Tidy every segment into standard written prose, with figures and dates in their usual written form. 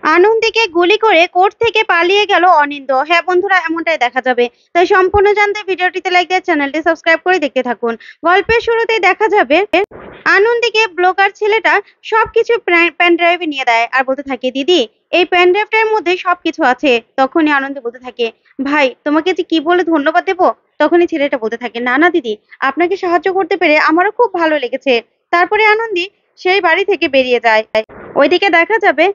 আনন্দীকে গুলি করে কোর্ট থেকে পালিয়ে গেল অনিন্দ। হ্যাঁ বন্ধুরা, এমনটাই দেখা যাবে। তাই সম্পূর্ণ জানতে ভিডিওটিতে লাইক দিয়ে চ্যানেলটি সাবস্ক্রাইব করে দেখতে থাকুন। গল্পের শুরুতেই দেখা যাবে আনন্দীকে ব্লগার ছেলেটা সবকিছু পেন ড্রাইভে নিয়ে দেয় আর বলতে থাকে, দিদি এই পেন ড্রাইভটার মধ্যে সবকিছু আছে। তখনই আনন্দী বলতে থাকে, ভাই তোমাকে যে কি বলে ধন্যবাদ দেবো। তখনই ছেলেটা বলতে থাকে, না না দিদি, আপনাকে সাহায্য করতে পেরে আমারও খুব ভালো লেগেছে। তারপরে আনন্দী সেই বাড়ি থেকে বেরিয়ে যায়। ওইদিকে দেখা যাবে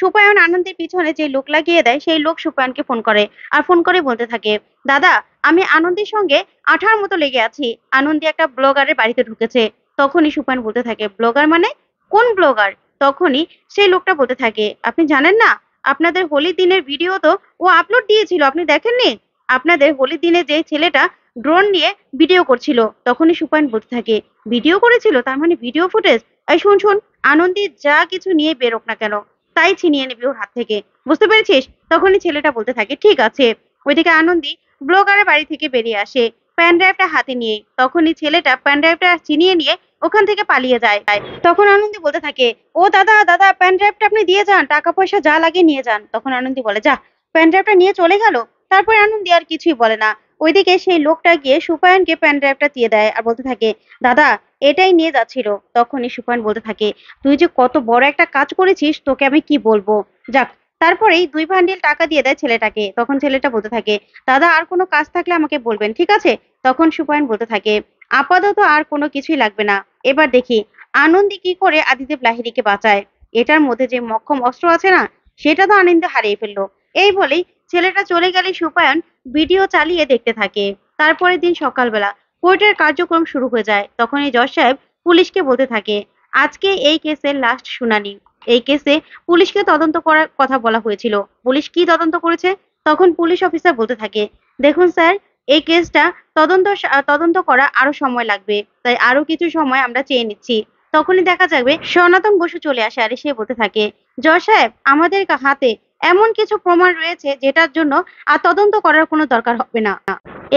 সুপায়ন আনন্দের পিছনে যে লোক লাগিয়ে দেয়, সেই লোক সুপায়নকে ফোন করে আর ফোন করে বলতে থাকে, দাদা আমি আনন্দের সঙ্গে আঠার মতো লেগে আছি। আনন্দী একটা ব্লগারের বাড়িতে ঢুকেছে। তখনই সুপায়ন বলতে থাকে, ব্লগার মানে কোন ব্লগার? তখনই সেই লোকটা বলতে থাকে, আপনি জানেন না, আপনাদের হোলির দিনের ভিডিও তো ও আপলোড দিয়েছিল, আপনি দেখেননি? আপনাদের হোলির দিনে যে ছেলেটা ড্রোন নিয়ে ভিডিও করছিল। তখনই সুপায়ন বলতে থাকে, ভিডিও করেছিল তার মানে ভিডিও ফুটেজ? এই শোন শোন, আনন্দী যা কিছু নিয়ে বেরোক না কেন তাই ছিনিয়ে নিবি ওর হাত থেকে, বুঝতে পেরেছিস? তখনই ছেলেটা বলতে থাকে, ঠিক আছে। ওইদিকে আনন্দী ব্লগারের বাড়ি থেকে বেরিয়ে আসে প্যান ড্রাইভটা হাতে নিয়ে। তখনই ছেলেটা প্যান ড্রাইভটা ছিনিয়ে নিয়ে ওখান থেকে পালিয়ে যায়। তখন আনন্দী বলতে থাকে, ও দাদা দাদা, প্যান ড্রাইভটা আপনি দিয়ে যান, টাকা পয়সা যা লাগে নিয়ে যান। তখন আনন্দী বলে, যা। প্যান ড্রাইভটা নিয়ে চলে গেল। তারপর আনন্দী আর কিছুই বলে না। ওইদিকে সেই লোকটা গিয়ে সুপায়নকে প্যান ড্রাইভটা দিয়ে দেয় আর বলতে থাকে, দাদা এটাই নিয়ে যাচ্ছিল। তখনই সুপায়ন বলতে থাকে, তুই যে কত বড় একটা কাজ করেছিস, তোকে আমি কি বলবো। যাক, তারপরেই 2 বান্ডিল টাকা দিয়ে দেয় ছেলেটাকে। তখন ছেলেটা বলতে থাকে, দাদা আর কোনো কাজ থাকলে আমাকে বলবেন, ঠিক আছে? তখন সুপায়ন বলতে থাকে, আপাতত আর কোনো কিছুই লাগবে না। এবার দেখি আনন্দী কি করে আদিদেব লাহিড়ীকে বাঁচায়। এটার মধ্যে যে মক্ষম অস্ত্র আছে না, সেটা তো আনন্দে হারিয়ে ফেললো। এই বলেই ছেলেটা চলে গেলে সুপায়ন ভিডিও চালিয়ে দেখতে থাকে। তারপরের দিন সকালবেলা কোর্টের কার্যক্রম শুরু হয়ে যায়। তখনই জজ সাহেব পুলিশকে বলতে থাকে, আজকে এই কেসের লাস্ট শুনানি। এই কেসে পুলিশকে তদন্ত করার কথা বলা হয়েছিল। পুলিশ কি তদন্ত করেছে? তখন পুলিশ অফিসার বলতে থাকে, দেখুন স্যার, এই কেসটা তদন্ত করা আরো সময় লাগবে, তাই আরো কিছু সময় আমরা চেয়ে নিচ্ছি। তখনই দেখা যাবে সনাতন বসু চলে আসে আর সে বলতে থাকে, জজ সাহেব আমাদের হাতে এমন কিছু প্রমাণ রয়েছে যেটার জন্য আর তদন্ত করার কোনো দরকার হবে না।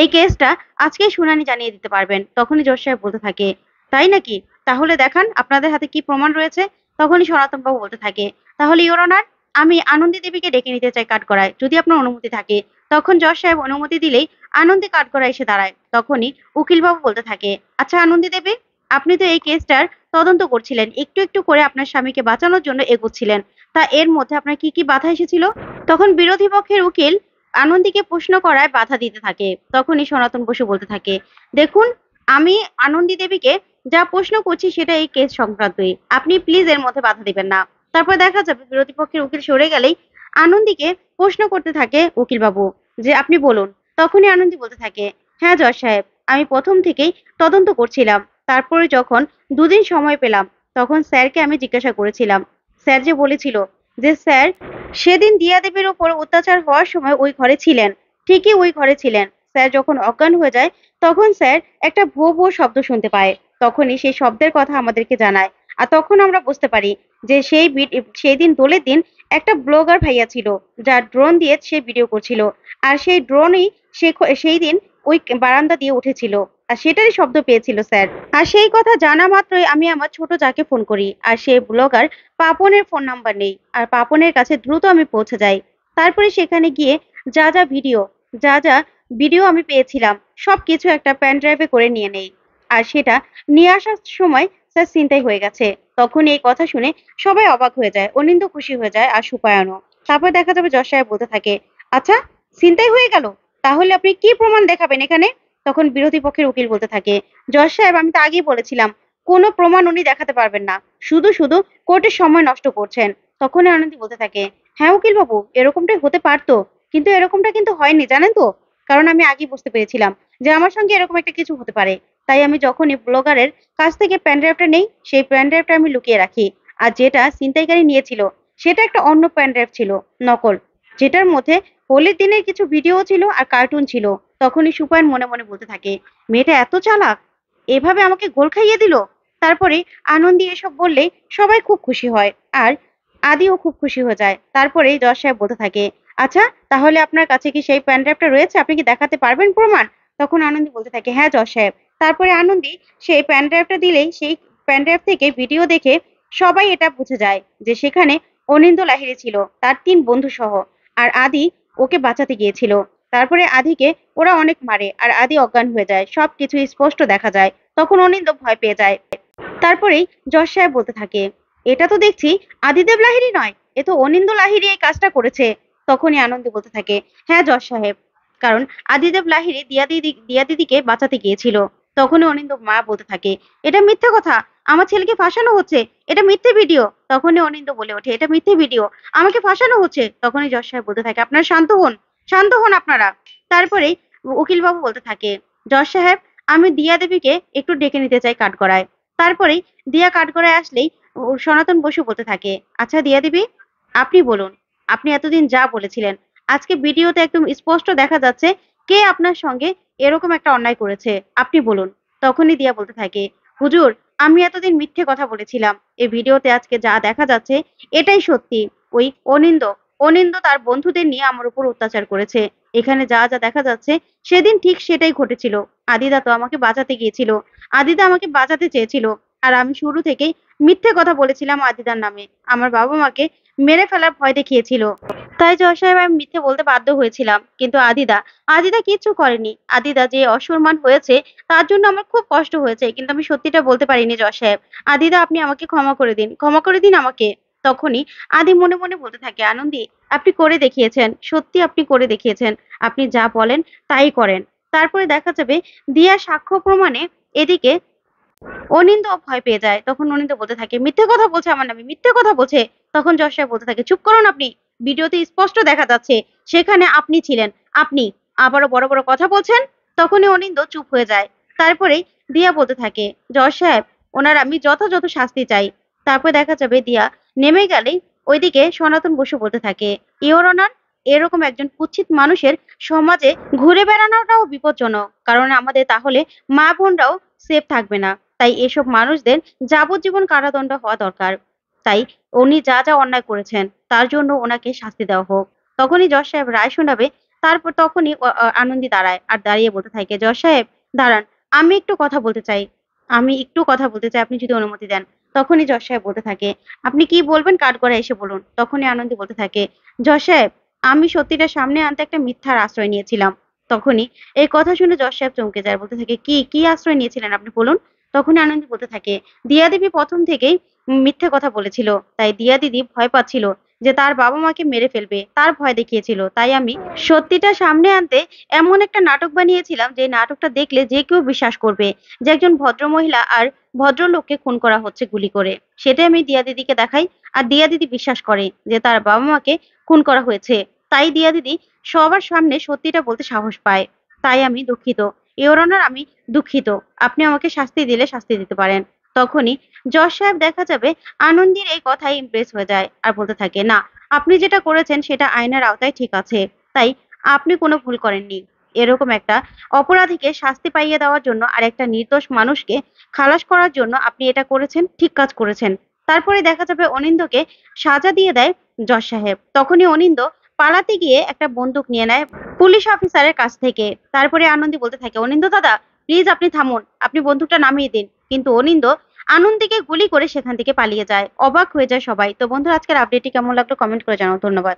এই কেসটা আজকে শুনানি জানিয়ে দিতে পারবেন। তখনই জজ সাহেব বলতে থাকে, তাই নাকি? তাহলে দেখান আপনাদের হাতে কি প্রমাণ রয়েছে। তখনই সনাতন বাবু বলতে থাকে, তাহলে ইওর অনার, আমি আনন্দী দেবীকে ডেকে নিতে চাই কাঠগড়ায়, যদি আপনার অনুমতি থাকে। তখন জজ সাহেব অনুমতি দিলেই আনন্দী কাঠগড়ায় এসে দাঁড়ায়। তখনই উকিল বাবু বলতে থাকে, আচ্ছা আনন্দী দেবী, আপনি তো এই কেসটার তদন্ত করছিলেন, একটু একটু করে আপনার স্বামীকে বাঁচানোর জন্য এগোচ্ছিলেন, তা এর মধ্যে আপনার কি কি বাধা এসেছিল? তখন বিরোধী পক্ষের উকিল আনন্দীকে প্রশ্ন করায় বাধা দিতে থাকে। তখনই সনাতন বসু বলতে থাকে, দেখুন, আমি আনন্দী দেবীকে যা প্রশ্ন করছি সেটা এই কেস সংক্রান্তই, আপনি প্লিজ এর মধ্যে বাধা দিবেন না। তারপর দেখা যাবে বিরোধী পক্ষের উকিল সরে গেলেই আনন্দীকে প্রশ্ন করতে থাকে উকিল বাবু, যে আপনি বলুন। তখনই আনন্দী বলতে থাকে, হ্যাঁ জজ সাহেব, আমি প্রথম থেকেই তদন্ত করছিলাম। তারপরে যখন 2 দিন সময় পেলাম, তখন স্যারকে আমি জিজ্ঞাসা করেছিলাম। স্যার যে বলেছিল যে স্যার সেদিন দিয়া দেবীর উপর অত্যাচার হওয়ার সময় ওই ঘরে ছিলেন। ঠিকই ওই ঘরে ছিলেন। স্যার যখন অজ্ঞান হয়ে যায়, তখন স্যার একটা ভো ভো শব্দ শুনতে পায়। তখনই সেই শব্দের কথা আমাদেরকে জানায়। আর তখন আমরা বুঝতে পারি যে সেই দিন দোলের দিন একটা ব্লগার ভাইয়া ছিল, যার ড্রোন দিয়ে সে ভিডিও করছিল। আর সেই ড্রোনই সেই দিন ওই বারান্দা দিয়ে উঠেছিল। আর সেটারই শব্দ পেয়েছিল স্যার। আর সেই কথা জানা মাত্রই আমি আমার ছোট যাকে ফোন করি। আর সেই ব্লগার পাপনের ফোন নাম্বার নেই। আর পাপনের কাছে দ্রুত আমি পৌঁছে যাই। তারপরে সেখানে গিয়ে যা যা ভিডিও আমি পেয়েছিলাম সবকিছু একটা প্যান ড্রাইভে করে নিয়ে নেই। আর সেটা নিয়ে আসার সময় স্যার ছিনতাই হয়ে গেছে। তখন এই কথা শুনে সবাই অবাক হয়ে যায়, অনিন্দ খুশি হয়ে যায় আর সুপায়নও। তারপর দেখা যাবে জজ সাহেব বলতে থাকে, আচ্ছা ছিনতাই হয়ে গেল, তাহলে আপনি কি প্রমাণ দেখাবেন এখানে? তখন বিরোধী পক্ষের উকিল বলতে থাকে, জজ সাহেব আমি তো আগেই বলেছিলাম, কোনো প্রমাণ উনি দেখাতে পারবেন না, শুধু শুধু কোর্টের সময় নষ্ট করছেন। তখনই আনন্দী বলতে থাকে, হ্যাঁ উকিল বাবু, এরকমটাই হতে পারতো, কিন্তু এরকমটা কিন্তু হয়নি, জানেন তো? কারণ আমি আগেই বুঝতে পেরেছিলাম যে আমার সঙ্গে এরকম একটা কিছু হতে পারে। তাই আমি যখনই ব্লগারের কাছ থেকে প্যান ড্রাইভটা নেই, সেই প্যান ড্রাইভটা আমি লুকিয়ে রাখি। আর যেটা ছিনতাইকারী নিয়েছিল সেটা একটা অন্য প্যান ড্রাইভ ছিল, নকল, যেটার মধ্যে হোলির দিনের কিছু ভিডিও ছিল আর কার্টুন ছিল। তখনই সুপায়ন মনে মনে বলতে থাকে, মেয়েটা এত চালাক, এভাবে আমাকে গোল খাইয়ে দিল। তারপরে আনন্দী এসব বললে সবাই খুব খুশি হয় আর আদিও খুব খুশি হয়ে যায়। তারপরে জজ সাহেব বলতে থাকে, আচ্ছা তাহলে আপনার কাছে কি সেই প্যান ড্রাইভটা রয়েছে, আপনি কি দেখাতে পারবেন প্রমাণ? তখন আনন্দী বলতে থাকে, হ্যাঁ জজ সাহেব। তারপরে আনন্দী সেই প্যান ড্রাইভটা দিলেই সেই প্যান ড্রাইভ থেকে ভিডিও দেখে সবাই এটা বুঝে যায় যে সেখানে অনিন্দ্য লাহিড়ী ছিল, তার 3 বন্ধু সহ। আর আদি ওকে বাঁচাতে গিয়েছিল। তারপরে আদিকে ওরা অনেক মারে আর আদি অজ্ঞান হয়ে যায়, সবকিছু স্পষ্ট দেখা যায়। তখন অনিন্দ্য ভয় পেয়ে যায়। তারপরেই যশ সাহেব বলতে থাকে, এটা তো দেখছি আদিদেব লাহিড়ী নয়, এ তো অনিন্দ্য লাহিড়ী এই কাজটা করেছে। তখনই আনন্দ বলতে থাকে, হ্যাঁ যশ সাহেব, কারণ আদিদেব লাহিড়ী দিয়া দিদিকে বাঁচাতে গিয়েছিল। তখনই অনিন্দ্য মা বলতে থাকে, এটা মিথ্যে কথা, আমার ছেলেকে ফাঁসানো হচ্ছে, এটা মিথ্যে ভিডিও। তখনই অনিন্দ্য বলে ওঠে, এটা মিথ্যে ভিডিও, আমাকে ফাঁসানো হচ্ছে। তখনই যশ সাহেব বলতে থাকে, আপনারা শান্ত হন, শান্ত হন আপনারা। তারপরেই উকিল বাবু বলতে থাকে, যশ সাহেব, আমি দিয়া দেবীকে একটু ডেকে নিতে চাই কাঠগড়ায়। তারপরেই দিয়া কাঠগড়ায় আসলেই সনাতন বসু বলতে থাকে, আচ্ছা দিয়া দেবী, আপনি বলুন, আপনি এতদিন যা বলেছিলেন, আজকে ভিডিওতে একদম স্পষ্ট দেখা যাচ্ছে কে আপনার সঙ্গে এরকম একটা অন্যায় করেছে, আপনি বলুন। তখনই দিয়া বলতে থাকে, হুজুর, আমি এতদিন মিথ্যে কথা বলেছিলাম, এই ভিডিওতে আজকে যা দেখা যাচ্ছে এটাই সত্যি। ওই অনিন্দ অনিন্দ তার বন্ধুদের নিয়ে আমার উপর অত্যাচার করেছে। এখানে যা যা দেখা যাচ্ছে সেদিন ঠিক সেটাই ঘটেছিল। আদিদা তো আমাকে বাঁচাতে গিয়েছিল, আদিদা আমাকে বাঁচাতে চেয়েছিল, আর আমি শুরু থেকেই মিথ্যে কথা বলেছিলাম আদিদার নামে, আমার বাবা মাকে মেরে ফেলার ভয় দেখিয়েছিল। তাই জয় সাহেব, আমি মিথ্যে বলতে বাধ্য হয়েছিলাম। কিন্তু আদিদা আদিদা কিচ্ছু করেনি। আদিদা যে অসম্মান হয়েছে তার জন্য আমার খুব কষ্ট হয়েছে, কিন্তু আমি সত্যিটা বলতে পারিনি জয় সাহেব। আদিদা, আপনি আমাকে ক্ষমা করে দিন, ক্ষমা করে দিন আমাকে। তখনই আদি মনে মনে বলতে থাকে, আনন্দী, আপনি করে দেখিয়েছেন, সত্যি আপনি করে দেখিয়েছেন, আপনি যা বলেন তাই করেন। তারপরে দেখা যাবে দিয়া সাক্ষ্য প্রমাণে এদিকে অনিন্দ ভয় পেয়ে যায়। তখন অনিন্দ বলতে থাকে, মিথ্যে কথা বলছে আমার নামে, মিথ্যে কথা বলছে। তখন যশ সাহেব বলতে থাকে, চুপ করুন আপনি, ভিডিওতে স্পষ্ট দেখা যাচ্ছে সেখানে আপনি ছিলেন, আপনি আবারও বড় বড় কথা বলছেন। তখনই অনিন্দ চুপ হয়ে যায়। তারপরেই দিয়া বলতে থাকে, যশ সাহেব, ওনার আমি যথাযথ শাস্তি চাই। তারপরে দেখা যাবে দিয়া নেমে গেলেই ওইদিকে সনাতন বসু বলতে থাকে, ইওর অনার, এরকম একজন কুৎসিত মানুষের সমাজে ঘুরে বেড়ানোটাও বিপজ্জনক, কারণ আমাদের তাহলে মা বোনরাও সেফ থাকবে না। তাই এসব মানুষদের যাবজ্জীবন কারাদণ্ড হওয়া দরকার। তাই উনি যা যা অন্যায় করেছেন তার জন্য ওনাকে শাস্তি দেওয়া হোক। তখনই জজ সাহেব রায় শোনাবে। তারপর তখনই আনন্দী দাঁড়ায় আর দাঁড়িয়ে বলতে থাকে, জজ সাহেব দাঁড়ান, আমি একটু কথা বলতে চাই, আমি একটু কথা বলতে চাই, আপনি যদি অনুমতি দেন। তখনই জজ সাহেব বলতে থাকে, আপনি কি বলবেন কাঠগড়ায় এসে বলুন। তখনই আনন্দী বলতে থাকে, জজ সাহেব, আমি সত্যিটা সামনে আনতে একটা মিথ্যার আশ্রয় নিয়েছিলাম। তখনই এই কথা শুনে জজ সাহেব চমকে যায়, বলতে থাকে, কি কি আশ্রয় নিয়েছিলেন আপনি বলুন। তখনই আনন্দ বলতে থাকে, দিয়া দেবী প্রথম থেকেই মিথ্যে কথা বলেছিল, তাই দিয়া দিদি ভয় পাচ্ছিল যে তার বাবা মাকে মেরে ফেলবে, তার ভয় দেখিয়েছিল। তাই আমি সত্যিটা সামনে আনতে এমন একটা নাটক বানিয়েছিলাম যে নাটকটা দেখলে যে কেউ বিশ্বাস করবে যে একজন ভদ্র মহিলা আর ভদ্রলোককে খুন করা হচ্ছে গুলি করে। সেটাই আমি দিয়া দিদিকে দেখাই, আর দিয়া দিদি বিশ্বাস করে যে তার বাবা মাকে খুন করা হয়েছে। তাই দিয়া দিদি সবার সামনে সত্যিটা বলতে সাহস পায়। তাই আমি দুঃখিত, ইওর অনার, আমি দুঃখিত, আপনি আমাকে শাস্তি দিলে শাস্তি দিতে পারেন। তখনই জজ সাহেব দেখা যাবে আনন্দীর এই কথায় ইমপ্রেস হয়ে যায় আর বলতে থাকে, না, আপনি যেটা করেছেন সেটা আইনের আওতায় ঠিক আছে। তাই আপনি কোনো ভুল করেননি। এরকম একটা অপরাধীকে শাস্তি পাইয়ে দেওয়ার জন্য আর একটা নির্দোষ মানুষকে খালাস করার জন্য আপনি এটা করেছেন, ঠিক কাজ করেছেন। তারপরে দেখা যাবে অনিন্দকে সাজা দিয়ে দেয় জজ সাহেব। তখনই অনিন্দ পালাতে গিয়ে একটা বন্দুক নিয়ে নেয় পুলিশ অফিসারের কাছ থেকে। তারপরে আনন্দী বলতে থাকে, অনিন্দ দাদা, প্লিজ আপনি থামুন, আপনি বন্দুকটা নামিয়ে দিন। কিন্তু অনিন্দ আনন্দীকে গুলি করে সেখান থেকে পালিয়ে যায়। অবাক হয়ে যায় সবাই। তো বন্ধুরা, আজকের আপডেটটি কেমন লাগলো কমেন্ট করে জানাও। ধন্যবাদ।